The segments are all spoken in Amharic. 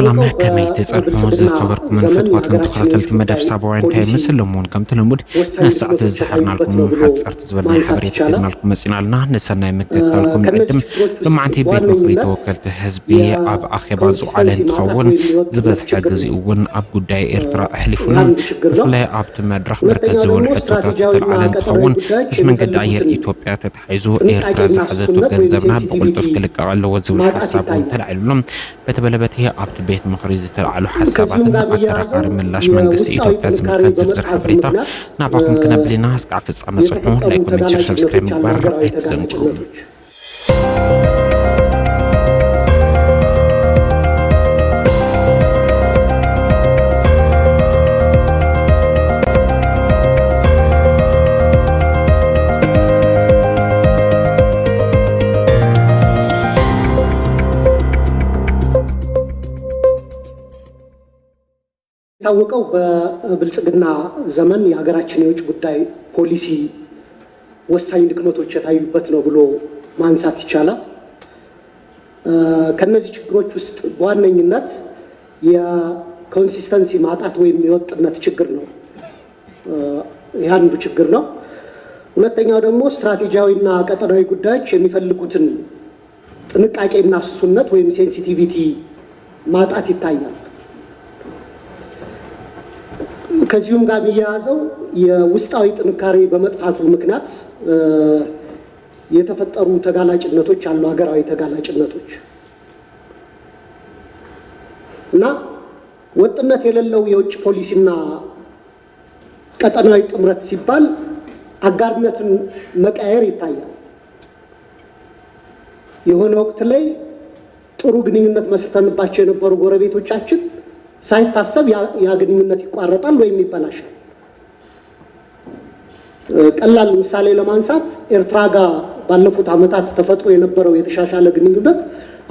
سلام كمي تسألون زي خبركم من فتوات انتخابات التمدف سابوين تاي مسلمون كم تلمود نسعة الزحرنا لكم حدث ارتزبلنا حبريت حزنا لكم مسينا لنا نسنا مكتالكم نقدم لما عنتي بيت مخري توكلت حزبي اب اخي بازو على تخون زبز حجزي ون اب قداي ارترا احلفونا فلا اب تمدرخ مركز زول حتوتات على تخون بس من قد عير ايتوبيا تتحيزو ارترا زحزتو جنزبنا بقلتوف كلك على وزول حسابون تلعلهم بتبلبت هي ابت بيت مخريز تلعلو حساباتنا اترقار من لاش منقست ايتوبيا زمركز زفزر حبريتا نعباكم كنا بلينا هسقع في الصعمة صحون لايكم نجير سبسكرايب مكبر ايتزنقلون ታወቀው በብልጽግና ዘመን የሀገራችን የውጭ ጉዳይ ፖሊሲ ወሳኝ ድክመቶች የታዩበት ነው ብሎ ማንሳት ይቻላል። ከነዚህ ችግሮች ውስጥ በዋነኝነት የኮንሲስተንሲ ማጣት ወይም የወጥነት ችግር ነው። ያንዱ ችግር ነው። ሁለተኛው ደግሞ ስትራቴጂያዊና ቀጠናዊ ጉዳዮች የሚፈልጉትን ጥንቃቄና ስሱነት ወይም ሴንሲቲቪቲ ማጣት ይታያል። ከዚሁም ጋር የሚያያዘው የውስጣዊ ጥንካሬ በመጥፋቱ ምክንያት የተፈጠሩ ተጋላጭነቶች አሉ፣ ሀገራዊ ተጋላጭነቶች እና ወጥነት የሌለው የውጭ ፖሊሲና ቀጠናዊ ጥምረት ሲባል አጋርነትን መቀየር ይታያል። የሆነ ወቅት ላይ ጥሩ ግንኙነት መስርተንባቸው የነበሩ ጎረቤቶቻችን ሳይታሰብ ያ ግንኙነት ይቋረጣል ወይም ይበላሻል። ቀላል ምሳሌ ለማንሳት ኤርትራ ጋር ባለፉት ዓመታት ተፈጥሮ የነበረው የተሻሻለ ግንኙነት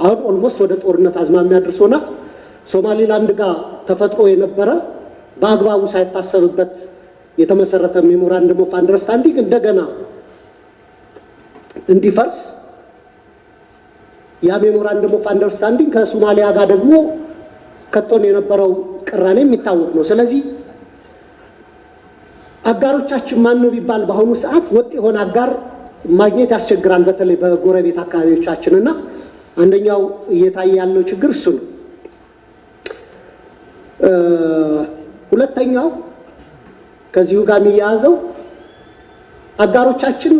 አሁን ኦልሞስት ወደ ጦርነት አዝማሚያ ደርሶና ሶማሊላንድ ጋር ተፈጥሮ የነበረ በአግባቡ ሳይታሰብበት የተመሰረተ ሜሞራንደም ኦፍ አንደርስታንዲንግ እንደገና እንዲፈርስ ያ ሜሞራንደም ኦፍ አንደርስታንዲንግ ከሶማሊያ ጋር ደግሞ ከቶን የነበረው ቅራኔ የሚታወቅ ነው። ስለዚህ አጋሮቻችን ማን ነው ቢባል በአሁኑ ሰዓት ወጥ የሆነ አጋር ማግኘት ያስቸግራል፣ በተለይ በጎረቤት አካባቢዎቻችንና አንደኛው እየታየ ያለው ችግር እሱ ነው። ሁለተኛው ከዚሁ ጋር የሚያያዘው አጋሮቻችን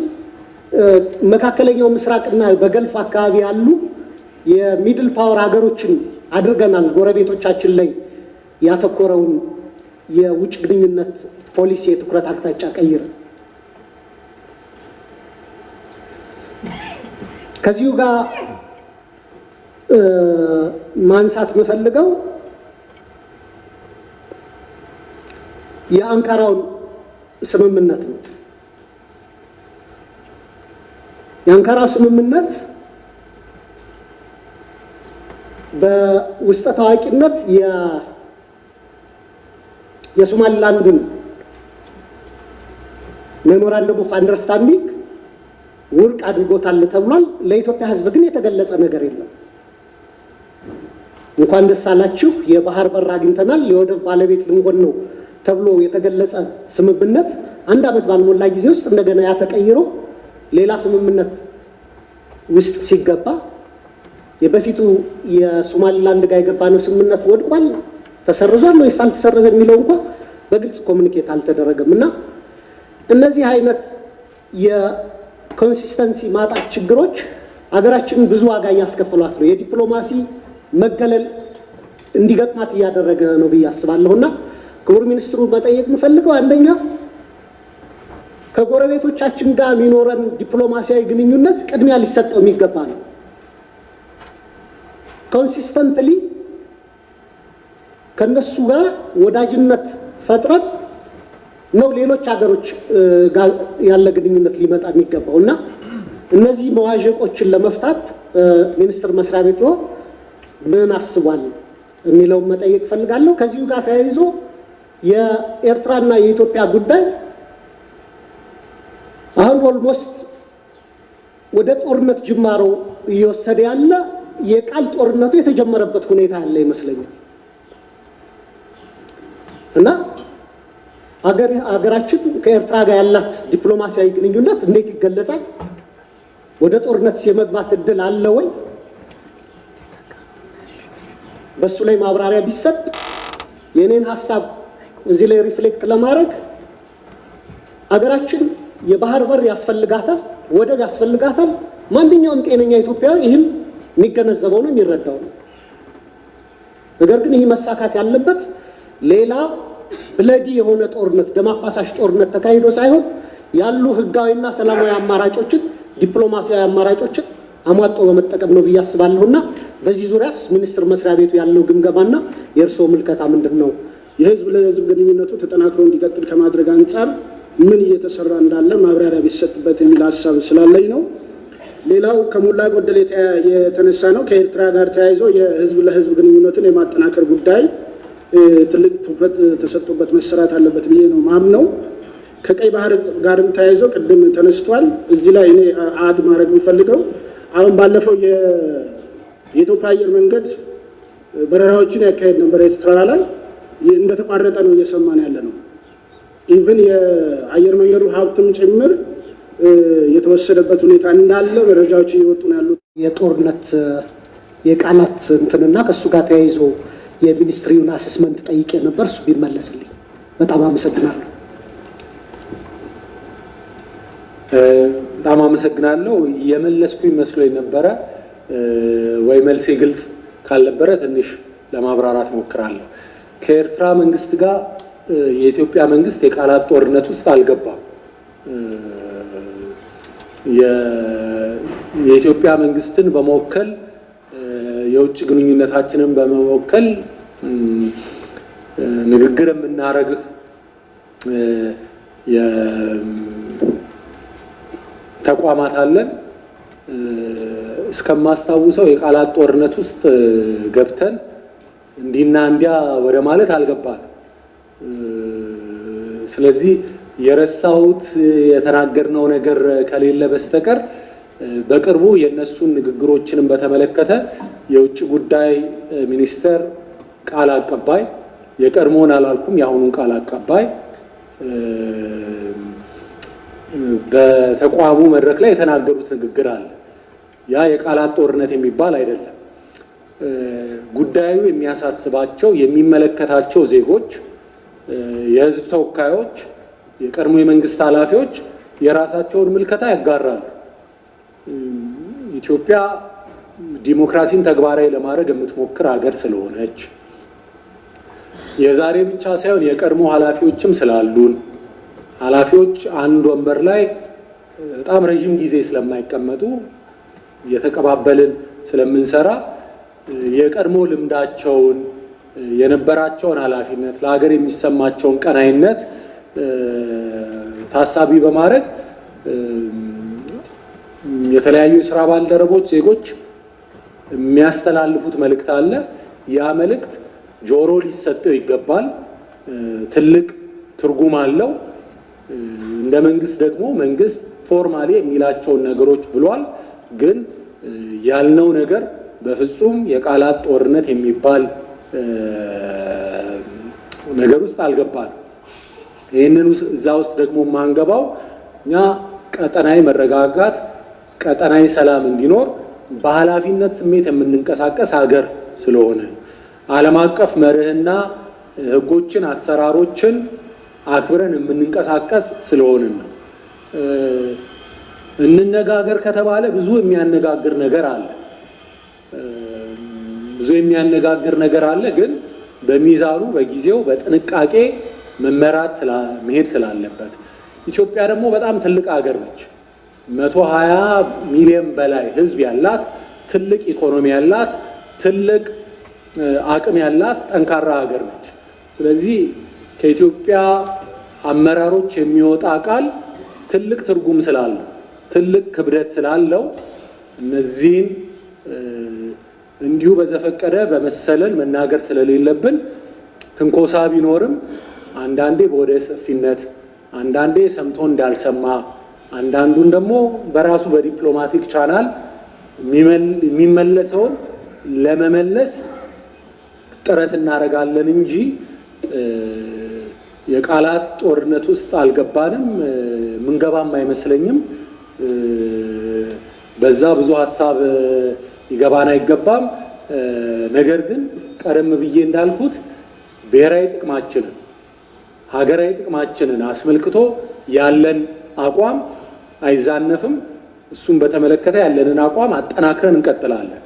መካከለኛው ምስራቅና በገልፍ አካባቢ ያሉ የሚድል ፓወር ሀገሮችን አድርገናል። ጎረቤቶቻችን ላይ ያተኮረውን የውጭ ግንኙነት ፖሊሲ የትኩረት አቅጣጫ ቀይረ ከዚሁ ጋር ማንሳት መፈልገው የአንካራውን ስምምነት ነው። የአንካራው ስምምነት በውስጠ ታዋቂነት የሶማሊላንድን ሜሞራንደም ኦፍ አንደርስታንዲንግ ውድቅ አድርጎታል ተብሏል። ለኢትዮጵያ ሕዝብ ግን የተገለጸ ነገር የለም። እንኳን ደስ አላችሁ የባህር በር አግኝተናል፣ የወደብ ባለቤት ልንሆን ነው ተብሎ የተገለጸ ስምምነት አንድ ዓመት ባልሞላ ጊዜ ውስጥ እንደገና ያ ተቀይሮ ሌላ ስምምነት ውስጥ ሲገባ የበፊቱ የሶማሊላንድ ጋር የገባነው ስምምነት ወድቋል፣ ተሰርዟል ወይስ አልተሰረዘ የሚለው እንኳን በግልጽ ኮሙኒኬት አልተደረገም እና እነዚህ አይነት የኮንሲስተንሲ ማጣት ችግሮች ሀገራችንን ብዙ ዋጋ እያስከፈሏት ነው። የዲፕሎማሲ መገለል እንዲገጥማት እያደረገ ነው ብዬ አስባለሁና ክቡር ሚኒስትሩ መጠየቅ የምፈልገው አንደኛ ከጎረቤቶቻችን ጋር የሚኖረን ዲፕሎማሲያዊ ግንኙነት ቅድሚያ ሊሰጠው የሚገባ ነው። ኮንሲስተንትሊ ከነሱ ጋር ወዳጅነት ፈጥረን ነው ሌሎች ሀገሮች ጋር ያለ ግንኙነት ሊመጣ የሚገባውና እነዚህ መዋዠቆችን ለመፍታት ሚኒስትር መስሪያ ቤቱ ምን አስቧል የሚለው መጠየቅ ፈልጋለሁ። ከዚሁ ጋር ተያይዞ የኤርትራና የኢትዮጵያ ጉዳይ አሁን ኦልሞስት ወደ ጦርነት ጅማሮ እየወሰደ ያለ የቃል ጦርነቱ የተጀመረበት ሁኔታ ያለ ይመስለኛል። እና አገራችን ከኤርትራ ጋር ያላት ዲፕሎማሲያዊ ግንኙነት እንዴት ይገለጻል? ወደ ጦርነት የመግባት እድል አለ ወይ? በሱ ላይ ማብራሪያ ቢሰጥ የኔን ሐሳብ እዚህ ላይ ሪፍሌክት ለማድረግ አገራችን የባህር በር ያስፈልጋታል፣ ወደብ ያስፈልጋታል። ማንኛውም ጤነኛ ኢትዮጵያዊ ይህም የሚገነዘበው ነው የሚረዳው ነው። ነገር ግን ይህ መሳካት ያለበት ሌላ ብለዲ የሆነ ጦርነት ደም አፋሳሽ ጦርነት ተካሂዶ ሳይሆን ያሉ ህጋዊና ሰላማዊ አማራጮችን ዲፕሎማሲያዊ አማራጮችን አሟጦ በመጠቀም ነው ብዬ አስባለሁና በዚህ ዙሪያስ ሚኒስትር መስሪያ ቤቱ ያለው ግምገማና የእርስዎ ምልከታ ምንድነው? የህዝብ ለህዝብ ግንኙነቱ ተጠናክሮ እንዲቀጥል ከማድረግ አንፃር ምን እየተሰራ እንዳለ ማብራሪያ ቢሰጥበት የሚል ሐሳብ ስላለኝ ነው። ሌላው ከሞላ ጎደል የተነሳ ነው ከኤርትራ ጋር ተያይዞ የህዝብ ለህዝብ ግንኙነትን የማጠናከር ጉዳይ ትልቅ ትኩረት ተሰጥቶበት መሰራት አለበት ብዬ ነው ማምነው። ከቀይ ባህር ጋርም ተያይዞ ቅድም ተነስቷል። እዚህ ላይ እኔ አድ ማድረግ የምፈልገው አሁን ባለፈው የኢትዮጵያ አየር መንገድ በረራዎችን ያካሄድ ነበር ኤርትራ ላይ እንደተቋረጠ ነው እየሰማን ያለ ነው። ኢቭን የአየር መንገዱ ሀብትም ጭምር የተወሰደበት ሁኔታ እንዳለ መረጃዎች እየወጡ ነው ያሉት። የጦርነት የቃላት እንትንና ከሱ ጋር ተያይዞ የሚኒስትሪውን አሰስመንት ጠይቄ ነበር። እሱ ቢመለስልኝ በጣም አመሰግናለሁ። በጣም አመሰግናለሁ። የመለስኩኝ መስሎኝ ነበረ ወይ መልሴ ግልጽ ካልነበረ ትንሽ ለማብራራት ሞክራለሁ። ከኤርትራ መንግስት ጋር የኢትዮጵያ መንግስት የቃላት ጦርነት ውስጥ አልገባም። የኢትዮጵያ መንግስትን በመወከል የውጭ ግንኙነታችንን በመወከል ንግግር የምናረግ ተቋማት አለን። እስከማስታውሰው የቃላት ጦርነት ውስጥ ገብተን እንዲና እንዲያ ወደ ማለት አልገባን። ስለዚህ የረሳሁት የተናገርነው ነገር ከሌለ በስተቀር በቅርቡ የነሱን ንግግሮችንም በተመለከተ የውጭ ጉዳይ ሚኒስቴር ቃል አቀባይ የቀድሞውን አላልኩም የአሁኑን ቃል አቀባይ በተቋሙ መድረክ ላይ የተናገሩት ንግግር አለ። ያ የቃላት ጦርነት የሚባል አይደለም። ጉዳዩ የሚያሳስባቸው የሚመለከታቸው ዜጎች፣ የህዝብ ተወካዮች፣ የቀድሞ የመንግስት ኃላፊዎች የራሳቸውን ምልከታ ያጋራሉ። ኢትዮጵያ ዲሞክራሲን ተግባራዊ ለማድረግ የምትሞክር ሀገር ስለሆነች የዛሬ ብቻ ሳይሆን የቀድሞ ኃላፊዎችም ስላሉን ኃላፊዎች አንድ ወንበር ላይ በጣም ረጅም ጊዜ ስለማይቀመጡ የተቀባበልን ስለምንሰራ የቀድሞ ልምዳቸውን የነበራቸውን ኃላፊነት ለሀገር የሚሰማቸውን ቀናይነት ታሳቢ በማድረግ የተለያዩ የሥራ ባልደረቦች ዜጎች የሚያስተላልፉት መልእክት አለ። ያ መልእክት ጆሮ ሊሰጠው ይገባል። ትልቅ ትርጉም አለው። እንደ መንግስት ደግሞ መንግስት ፎርማሊ የሚላቸውን ነገሮች ብሏል። ግን ያልነው ነገር በፍጹም የቃላት ጦርነት የሚባል ነገር ውስጥ አልገባል። ይህንን እዛ ውስጥ ደግሞ ማንገባው እኛ ቀጠናዊ መረጋጋት፣ ቀጠናዊ ሰላም እንዲኖር በኃላፊነት ስሜት የምንንቀሳቀስ ሀገር ስለሆነ ዓለም አቀፍ መርህና ህጎችን፣ አሰራሮችን አክብረን የምንንቀሳቀስ ስለሆነ ነው። እንነጋገር ከተባለ ብዙ የሚያነጋግር ነገር አለ። ግን በሚዛኑ በጊዜው በጥንቃቄ መመራት መሄድ ስላለበት ኢትዮጵያ ደግሞ በጣም ትልቅ ሀገር ነች። 120 ሚሊዮን በላይ ህዝብ ያላት ትልቅ ኢኮኖሚ ያላት ትልቅ አቅም ያላት ጠንካራ ሀገር ነች። ስለዚህ ከኢትዮጵያ አመራሮች የሚወጣ ቃል ትልቅ ትርጉም ስላለው ትልቅ ክብደት ስላለው እነዚህን እንዲሁ በዘፈቀደ በመሰለን መናገር ስለሌለብን ትንኮሳ ቢኖርም አንዳንዴ በወደ ሰፊነት፣ አንዳንዴ ሰምቶ እንዳልሰማ፣ አንዳንዱን ደግሞ በራሱ በዲፕሎማቲክ ቻናል የሚመለሰውን ለመመለስ ጥረት እናደርጋለን እንጂ የቃላት ጦርነት ውስጥ አልገባንም፣ ምንገባም አይመስለኝም። በዛ ብዙ ሐሳብ ይገባን አይገባም። ነገር ግን ቀደም ብዬ እንዳልኩት ብሔራዊ ጥቅማችንን ሀገራዊ ጥቅማችንን አስመልክቶ ያለን አቋም አይዛነፍም። እሱም በተመለከተ ያለንን አቋም አጠናክረን እንቀጥላለን።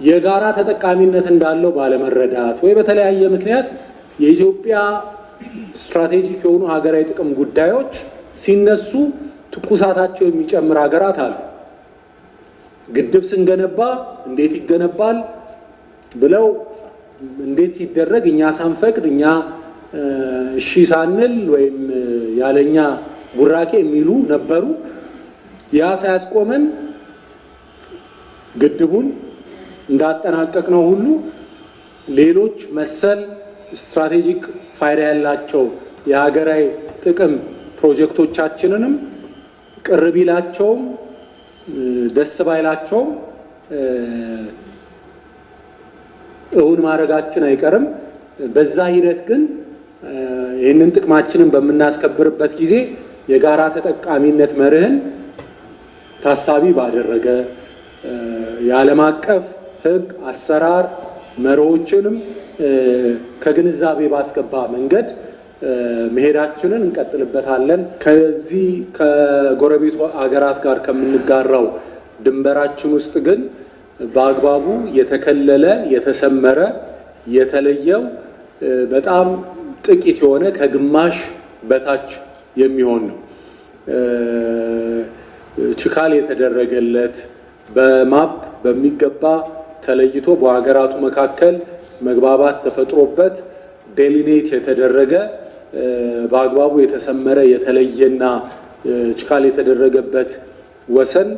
የጋራ ተጠቃሚነት እንዳለው ባለመረዳት ወይ በተለያየ ምክንያት የኢትዮጵያ ስትራቴጂክ የሆኑ ሀገራዊ ጥቅም ጉዳዮች ሲነሱ ትኩሳታቸው የሚጨምር ሀገራት አሉ። ግድብ ስንገነባ እንዴት ይገነባል ብለው እንዴት ሲደረግ እኛ ሳንፈቅድ እኛ እሺ ሳንል ወይም ያለኛ ቡራኬ የሚሉ ነበሩ። ያ ሳያስቆመን ግድቡን እንዳጠናቀቅነው ሁሉ ሌሎች መሰል ስትራቴጂክ ፋይዳ ያላቸው የሀገራዊ ጥቅም ፕሮጀክቶቻችንንም ቅር ቢላቸውም ደስ ባይላቸውም እውን ማድረጋችን አይቀርም። በዛ ሂደት ግን ይህንን ጥቅማችንን በምናስከብርበት ጊዜ የጋራ ተጠቃሚነት መርህን ታሳቢ ባደረገ የዓለም አቀፍ ሕግ አሰራር መርሆችንም ከግንዛቤ ባስገባ መንገድ መሄዳችንን እንቀጥልበታለን። ከዚህ ከጎረቤት ሀገራት ጋር ከምንጋራው ድንበራችን ውስጥ ግን በአግባቡ የተከለለ የተሰመረ የተለየው በጣም ጥቂት የሆነ ከግማሽ በታች የሚሆን ነው። ችካል የተደረገለት በማፕ በሚገባ ተለይቶ በሀገራቱ መካከል መግባባት ተፈጥሮበት ዴሊኔት የተደረገ በአግባቡ የተሰመረ የተለየና ችካል የተደረገበት ወሰን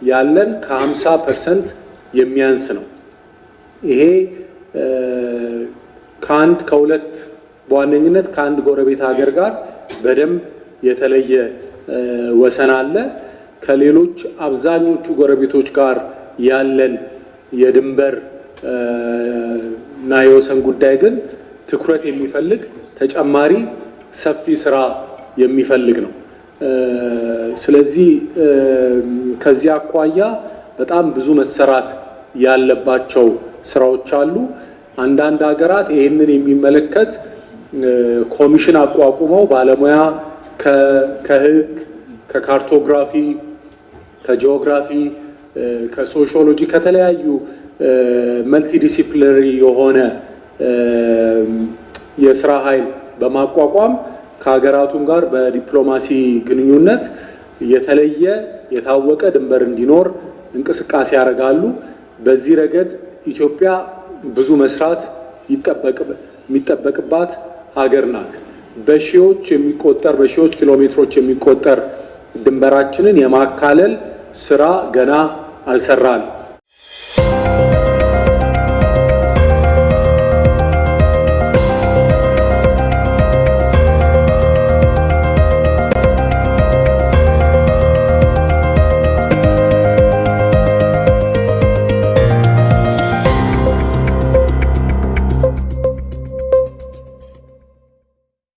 ያለን ከ50% የሚያንስ ነው። ይሄ ከሁለት በዋነኝነት ከአንድ ጎረቤት ሀገር ጋር በደንብ የተለየ ወሰን አለ። ከሌሎች አብዛኞቹ ጎረቤቶች ጋር ያለን የድንበር እና የወሰን ጉዳይ ግን ትኩረት የሚፈልግ ተጨማሪ ሰፊ ስራ የሚፈልግ ነው። ስለዚህ ከዚህ አኳያ በጣም ብዙ መሰራት ያለባቸው ስራዎች አሉ። አንዳንድ ሀገራት ይህንን የሚመለከት ኮሚሽን አቋቁመው ባለሙያ ከህግ፣ ከካርቶግራፊ፣ ከጂኦግራፊ፣ ከሶሺዮሎጂ ከተለያዩ መልቲዲሲፕሊነሪ የሆነ የስራ ኃይል በማቋቋም ከሀገራቱም ጋር በዲፕሎማሲ ግንኙነት የተለየ የታወቀ ድንበር እንዲኖር እንቅስቃሴ ያደርጋሉ። በዚህ ረገድ ኢትዮጵያ ብዙ መስራት የሚጠበቅባት ሀገር ናት። በሺዎች ኪሎ ሜትሮች የሚቆጠር ድንበራችንን የማካለል ስራ ገና አልሰራንም።